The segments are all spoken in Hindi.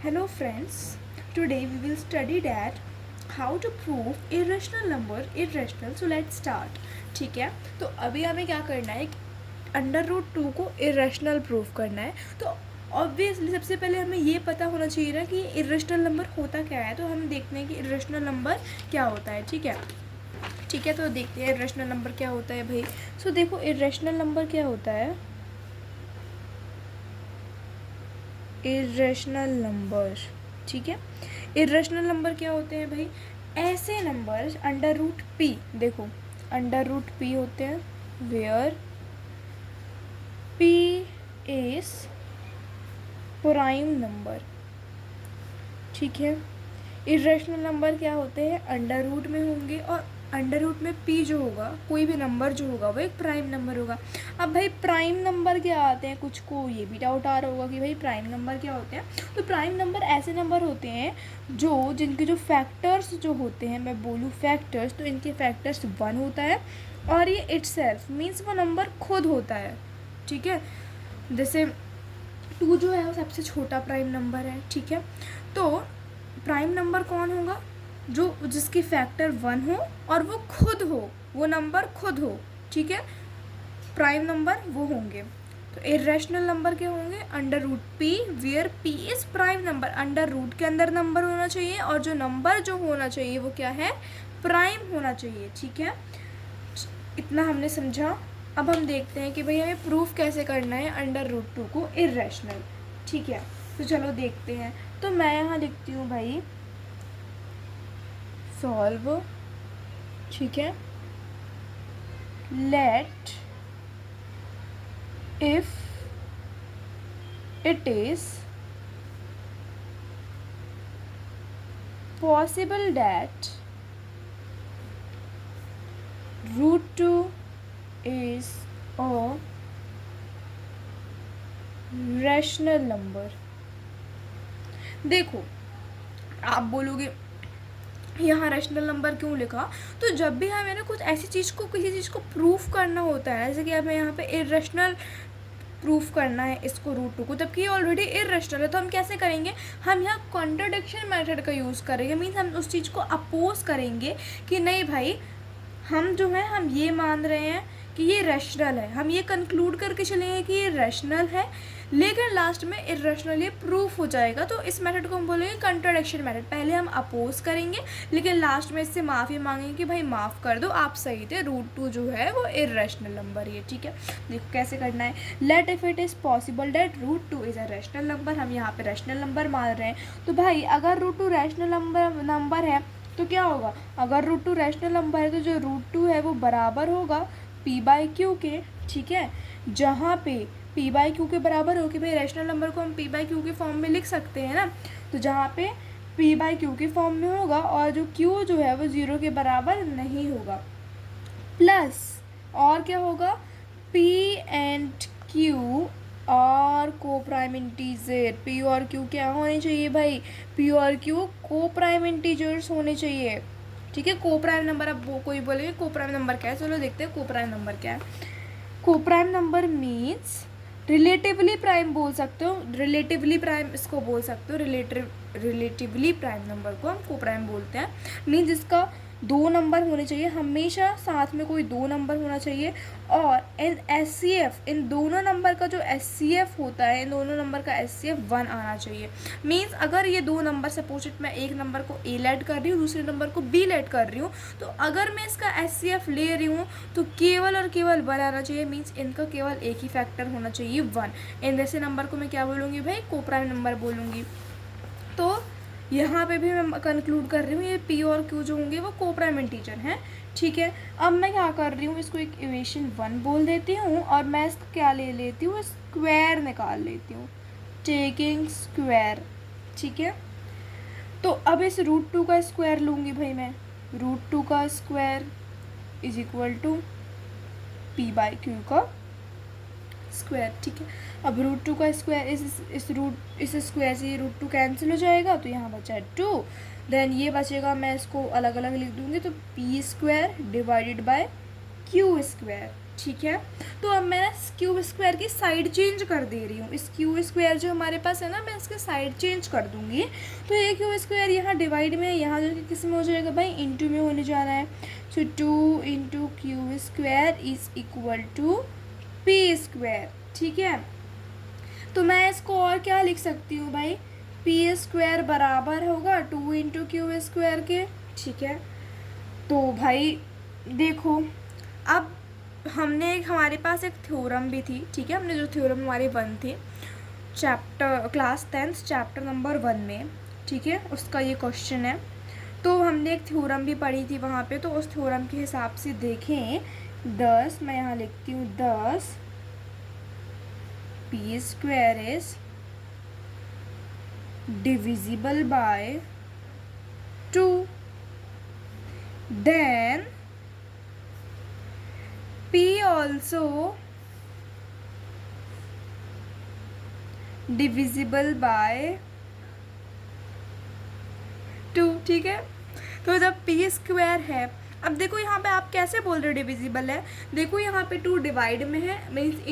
Hello friends, today we will study that how to prove irrational number irrational. So let's start. ठीक है, तो अभी हमें क्या करना है, अंडर रूट टू को इरेशनल प्रूव करना है. तो ऑब्वियसली सबसे पहले हमें ये पता होना चाहिए ना कि इरेशनल नंबर होता क्या है. तो हम देखते हैं कि इरेशनल नंबर क्या होता है. ठीक है, तो देखते हैं इरेशनल नंबर क्या होता है भाई. सो देखो इरेशनल नंबर क्या होता है. इरेशनल नंबर, ठीक है, इरेशनल नंबर क्या होते हैं भाई. ऐसे नंबर अंडर रूट पी, देखो अंडर रूट पी होते हैं where P is prime number. ठीक है, इरेशनल नंबर क्या होते हैं, अंडर रूट में होंगे और अंडर रूट में पी जो होगा, कोई भी नंबर जो होगा वो एक प्राइम नंबर होगा. अब भाई प्राइम नंबर क्या आते हैं, कुछ को ये भी डाउट आ रहा होगा कि भाई प्राइम नंबर क्या होते हैं. तो प्राइम नंबर ऐसे नंबर होते हैं जो जिनके जो फैक्टर्स जो होते हैं, मैं बोलूँ फैक्टर्स, तो इनके फैक्टर्स 1 होता है और ये इटसेल्फ मीन्स वो नंबर खुद होता है. ठीक है, जैसे 2 जो है वो सबसे छोटा प्राइम नंबर है. ठीक है, तो प्राइम नंबर कौन होगा, जो जिसकी फैक्टर 1 हो और वो खुद हो, वो नंबर खुद हो. ठीक है, प्राइम नंबर वो होंगे. तो इरेशनल नंबर क्या होंगे, under root P where P is prime number. Under root के अंदर नंबर होना चाहिए और जो नंबर जो होना चाहिए वो क्या है, प्राइम होना चाहिए. ठीक है, इतना हमने समझा. अब हम देखते हैं कि भाई हमें प्रूफ कैसे करना है अंडर रूट 2 को इरेशनल. ठीक है, तो चलो देखते हैं. तो मैं यहाँ लिखती हूँ भाई सॉल्व. ठीक है, let if it is possible that root 2 is a rational number. देखो आप बोलोगे यहाँ रैशनल नंबर क्यों लिखा, तो जब भी हमें ना कुछ ऐसी चीज़ को, किसी चीज़ को प्रूफ करना होता है, जैसे कि हमें यहाँ पे इरेशनल प्रूफ करना है इसको रूट 2 को, जबकि ये ऑलरेडी इरेशनल है, तो हम कैसे करेंगे, हम यहाँ कॉन्ट्राडिक्शन मेथड का यूज़ करेंगे. मीन्स हम उस चीज़ को अपोज करेंगे कि नहीं भाई, हम जो है हम ये मान रहे हैं कि ये रैशनल है, हम ये कंक्लूड करके चलेंगे कि ये रैशनल है, लेकिन लास्ट में इरेशनल ये प्रूफ हो जाएगा. तो इस मेथड को हम बोलेंगे कंट्राडिक्शन मेथड. पहले हम अपोज करेंगे लेकिन लास्ट में इससे माफ़ी मांगेंगे कि भाई माफ़ कर दो, आप सही थे, रूट 2 जो है वो इरेशनल नंबर है. ठीक है, देखो कैसे करना है. Let if it is possible that root 2 is a rational number. हम यहाँ पे रैशनल नंबर मान रहे हैं, तो भाई अगर रूट 2 रैशनल नंबर है तो क्या होगा, अगर रूट 2 रैशनल नंबर है तो जो रूट 2 है वो बराबर होगा पी बाई क्यू के. ठीक है, जहाँ पे पी बाई क्यू के बराबर हो, कि भाई रैशनल नंबर को हम पी बाई क्यू के फॉर्म में लिख सकते हैं ना, तो जहाँ पे पी बाई क्यू के फॉर्म में होगा और जो क्यू जो है वो 0 के बराबर नहीं होगा, प्लस और क्या होगा, पी एंड क्यू और को प्राइम इंटीजर. पी और क्यू क्या होने चाहिए भाई, पी और क्यू को प्राइम इंटीजर्स होने चाहिए. ठीक है, को प्राइम नंबर. अब वो कोई बोलेंगे को प्राइम नंबर क्या है, चलो देखते हैं को प्राइम नंबर क्या है. को prime number means relatively prime बोल सकते हो, रिलेटिवली प्राइम इसको बोल सकते हो. रिलेटिवली प्राइम नंबर को हम को प्राइम बोलते हैं. मीन्स इसका 2 नंबर होने चाहिए, हमेशा साथ में कोई 2 नंबर होना चाहिए. और इन SCF, इन दोनों नंबर का जो SCF होता है, इन दोनों नंबर का SCF 1 आना चाहिए. मीन्स अगर ये 2 नंबर, सपोज इट मैं एक नंबर को A लेट कर रही हूँ, दूसरे नंबर को B लेट कर रही हूँ, तो अगर मैं इसका SCF ले रही हूँ तो केवल और केवल 1 आना चाहिए. मीन्स इनका केवल एक ही फैक्टर होना चाहिए 1. इन जैसे नंबर को मैं क्या बोलूँगी भाई, को प्राइम नंबर बोलूँगी. तो यहाँ पे भी मैं कंक्लूड कर रही हूँ ये पी और क्यू जो होंगे वो को प्राइम इंटीजर हैं. ठीक है, अब मैं क्या कर रही हूँ, इसको एक इक्वेशन 1 बोल देती हूँ और मैं इसका क्या ले लेती हूँ, स्क्वायर निकाल लेती हूँ, टेकिंग स्क्वायर. ठीक है, तो अब इस रूट 2 का स्क्वायर लूँगी भाई मैं. रूट 2 का square is equal to P by Q का स्क्वायर. ठीक है, अब रूट 2 का स्क्वायर, इस स्क्वायर से ये रूट 2 कैंसिल हो जाएगा, तो यहाँ बचा 2. देन ये बचेगा, मैं इसको अलग अलग लिख दूँगी, तो P square divided by Q square. ठीक है। तो अब मैं इस क्यूब स्क्वायर की साइड चेंज कर दे रही हूँ, इस क्यूब स्क्वायर जो हमारे पास है ना, मैं इसके साइड चेंज कर दूँगी। तो ये क्यूब स्क्वायर यहाँ डिवाइड में है, यहाँ जो कि किस में हो जाएगा भाई, इंटू में होने जा रहा है। So 2 into cube square is equal to P square. ठीक है, तो मैं इसको और क्या लिख सकती हूँ भाई, पी स्क्वायर बराबर होगा 2 इंटू क्यूब स्क्वायर के। ठीक है, तो भाई देखो, अब हमारे पास एक थ्योरम भी थी। ठीक है, हमने जो थ्योरम हमारी 1 थी चैप्टर क्लास 10 चैप्टर नंबर 1 में, ठीक है, उसका ये क्वेश्चन है। तो हमने एक थ्योरम भी पढ़ी थी वहाँ पे, तो उस थ्योरम के हिसाब से देखें 10, मैं यहाँ लिखती हूँ 10 P square is divisible by 2, then P also divisible by 2। ठीक है, तो जब पी स्क्वायर है, अब देखो यहाँ पे आप कैसे बोल रहे हो डिविजिबल है, देखो यहाँ पे 2 डिवाइड में है, मीन्स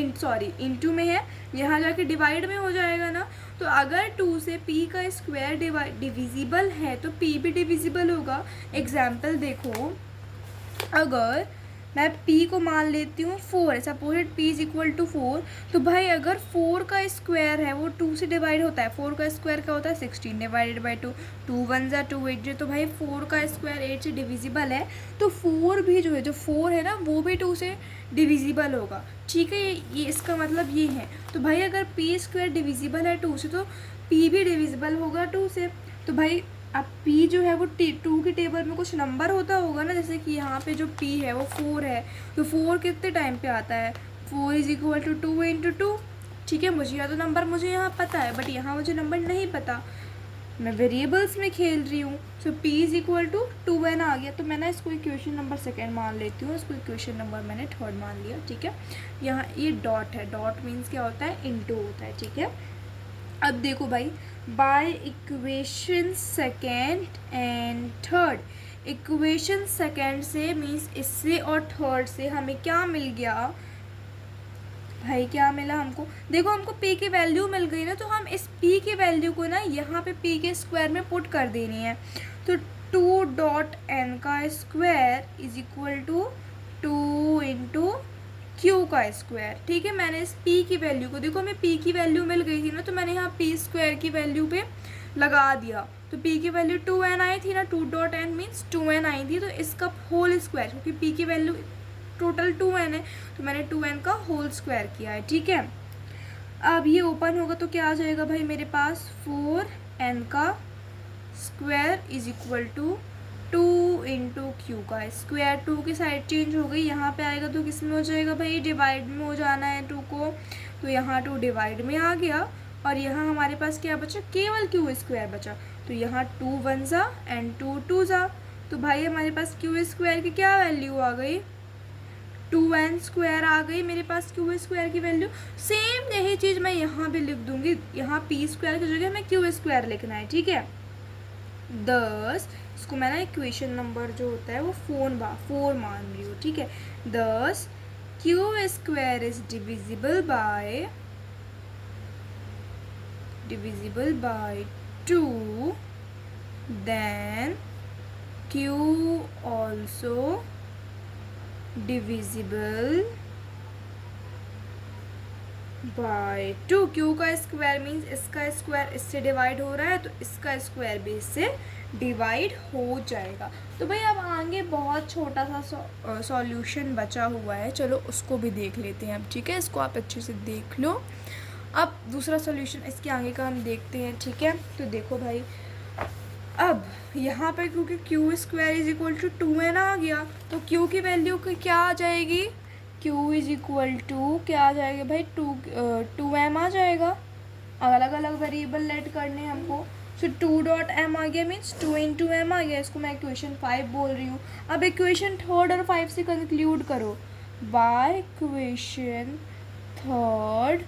इंटू में है, यहाँ जाके डिवाइड में हो जाएगा ना। तो अगर 2 से p का स्क्वायर डिविजिबल है तो p भी डिविजिबल होगा। एग्जाम्पल देखो, अगर मैं p को मान लेती हूँ 4, suppose p is equal to 4, तो भाई अगर 4 का स्क्वायर है वो 2 से डिवाइड होता है, 4 का स्क्वायर क्या होता है 16 डिवाइडेड बाई 2, 2 1 ज़ा 2 8 जो, तो भाई 4 का स्क्वायर 8 से डिविजिबल है, तो 4 भी जो है, जो 4 है ना वो भी 2 से डिविजिबल होगा। ठीक है, ये इसका मतलब ये है। तो भाई अगर पी स्क्वायर डिविजिबल है 2 से, तो p भी डिविजिबल होगा 2 से। तो भाई अब p जो है वो 2 की टेबल में कुछ नंबर होता होगा ना, जैसे कि यहाँ पे जो p है वो 4 है, तो 4 कितने टाइम पे आता है, 4 इज इक्वल टू 2 इंटू 2। ठीक है, मुझे या तो नंबर मुझे यहाँ पता है, बट यहाँ मुझे नंबर नहीं पता, मैं वेरिएबल्स में खेल रही हूँ। So p is equal to 2n आ गया, तो मैं ना इसको इक्वेशन नंबर 2 मान लेती हूँ, इसको इक्वेशन नंबर मैंने 3 मान लिया। ठीक है, यहाँ ये डॉट है, डॉट मीन्स क्या होता है, इंटू होता है। ठीक है, अब देखो भाई, बाय इक्वेशन 2 एंड 3, इक्वेशन 2 से मीन्स इससे और 3 से हमें क्या मिल गया भाई, क्या मिला हमको, देखो हमको p की वैल्यू मिल गई ना, तो हम इस p की वैल्यू को ना यहाँ पे p के स्क्वायर में पुट कर देनी है। तो 2 डॉट n का square is equal to 2 into Q का स्क्वायर। ठीक है, मैंने इस p की वैल्यू को, देखो हमें p की वैल्यू मिल गई थी ना, तो मैंने यहाँ p स्क्वायर की वैल्यू पे लगा दिया, तो p की वैल्यू 2n आई थी ना, 2 डॉट n मीन्स 2n आई थी, तो इसका होल स्क्वायर, क्योंकि p की वैल्यू टोटल 2n है, तो मैंने 2n का होल स्क्वायर किया है। ठीक है, अब ये ओपन होगा तो क्या आ जाएगा भाई मेरे पास, 4n का square is equal to 2 into Q का स्क्वायर, 2 की साइड चेंज हो गई, यहाँ पे आएगा तो किस में हो जाएगा भाई, डिवाइड में हो जाना है 2 को, तो यहाँ 2 डिवाइड में आ गया, और यहाँ हमारे पास क्या बचा, केवल क्यू स्क्वायर बचा, तो यहाँ 2 1 ज़ा एंड 2 2 ज़ा, तो भाई हमारे पास क्यू स्क्वायर की क्या वैल्यू आ गई, 2n स्क्वायर आ गई मेरे पास क्यू स्क्वायर की वैल्यू। सेम यही चीज़ मैं यहाँ भी लिख दूँगी, यहाँ p स्क्वायर की जगह हमें क्यू स्क्वायर लिखना है। ठीक है, 10, इसको मैं ना इक्वेशन नंबर जो होता है वो 4 मान रही हूँ। ठीक है, 10 Q square is divisible by 2, then Q also divisible by 2, Q का स्क्वायर मीन्स इसका स्क्वायर इससे डिवाइड हो रहा है, तो इसका स्क्वायर भी इससे डिवाइड हो जाएगा। तो भाई अब आगे बहुत छोटा सा सॉल्यूशन बचा हुआ है, चलो उसको भी देख लेते हैं अब। ठीक है, इसको आप अच्छे से देख लो। अब दूसरा सॉल्यूशन इसके आगे का हम देखते हैं। ठीक है, तो देखो भाई, अब यहाँ पर क्योंकि Q square is equal to 2n आ गया, तो क्यू की वैल्यू क्या आ जाएगी, q इज इक्वल टू क्या आ जाएगा भाई, 2m आ जाएगा, अलग अलग वेरिएबल लेट करने हमको। सो 2 डॉट m आ गया मीन्स 2 इंटू m आ गया, इसको मैं इक्वेशन 5 बोल रही हूँ। अब इक्वेशन 3 और 5 से कंक्लूड करो, बाय इक्वेशन 3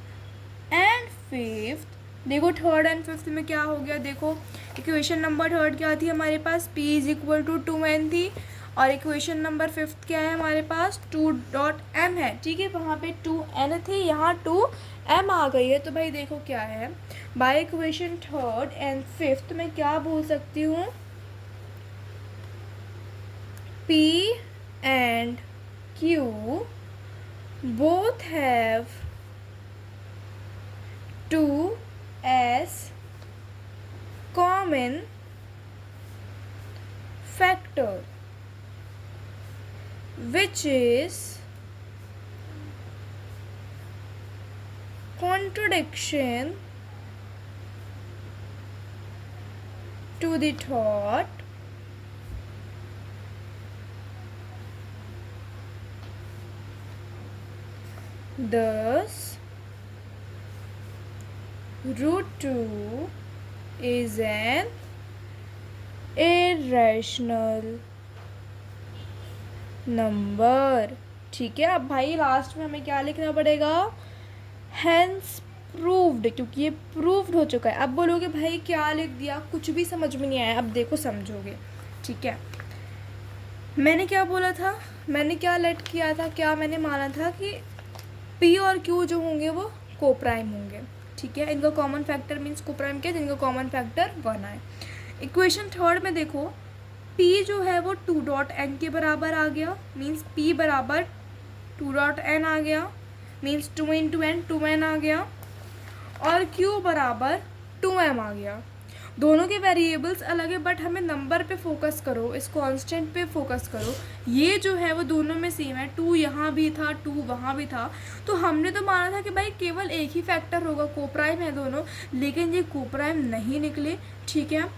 एंड 5, देखो 3 एंड 5 में क्या हो गया, देखो इक्वेशन नंबर 3 क्या थी हमारे पास, p is equal to 2n थी, और इक्वेशन नंबर 5 क्या है हमारे पास, 2.m है, ठीक है, वहाँ पे 2n थी, यहाँ 2m आ गई है। तो भाई देखो क्या है, by equation 3rd and 5th मैं क्या बोल सकती हूँ, P and Q both have 2 as common factor, which is contradiction to the thought thus root 2 is an irrational number। ठीक है, अब भाई लास्ट में हमें क्या लिखना पड़ेगा, हैंस प्रूव्ड, क्योंकि ये प्रूव्ड हो चुका है। अब बोलोगे भाई क्या लिख दिया, कुछ भी समझ में नहीं आया, अब देखो समझोगे, ठीक है। मैंने क्या बोला था, मैंने क्या लेट किया था, क्या मैंने माना था कि P और Q जो होंगे वो कोप्राइम होंगे, ठीक है। इनका कॉमन फैक्टर मीन्स कोप्राइम क्या है, जिनका कॉमन फैक्टर 1 है। इक्वेशन 3rd में देखो P जो है वो 2.n के बराबर आ गया, मीन्स P बराबर 2.n आ गया, मीन्स 2 इंटू एन 2n आ गया, और Q बराबर 2m आ गया। दोनों के वेरिएबल्स अलग है, बट हमें नंबर पे फोकस करो, इस कांस्टेंट पे फोकस करो। ये जो है वो दोनों में सेम है, 2 यहाँ भी था 2 वहाँ भी था, तो हमने तो माना था कि भाई केवल एक ही फैक्टर होगा, कोप्राइम है दोनों, लेकिन ये कोप्राइम नहीं निकले, ठीक है।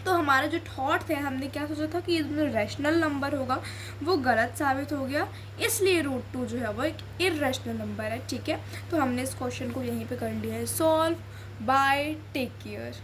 तो हमारा जो थॉट थे, हमने क्या सोचा था कि ये दोनों रैशनल नंबर होगा, वो गलत साबित हो गया, इसलिए रूट 2 जो है वो एक इररेशनल नंबर है, ठीक है। तो हमने इस क्वेश्चन को यहीं पे कर लिया है सॉल्व। Bye, take care.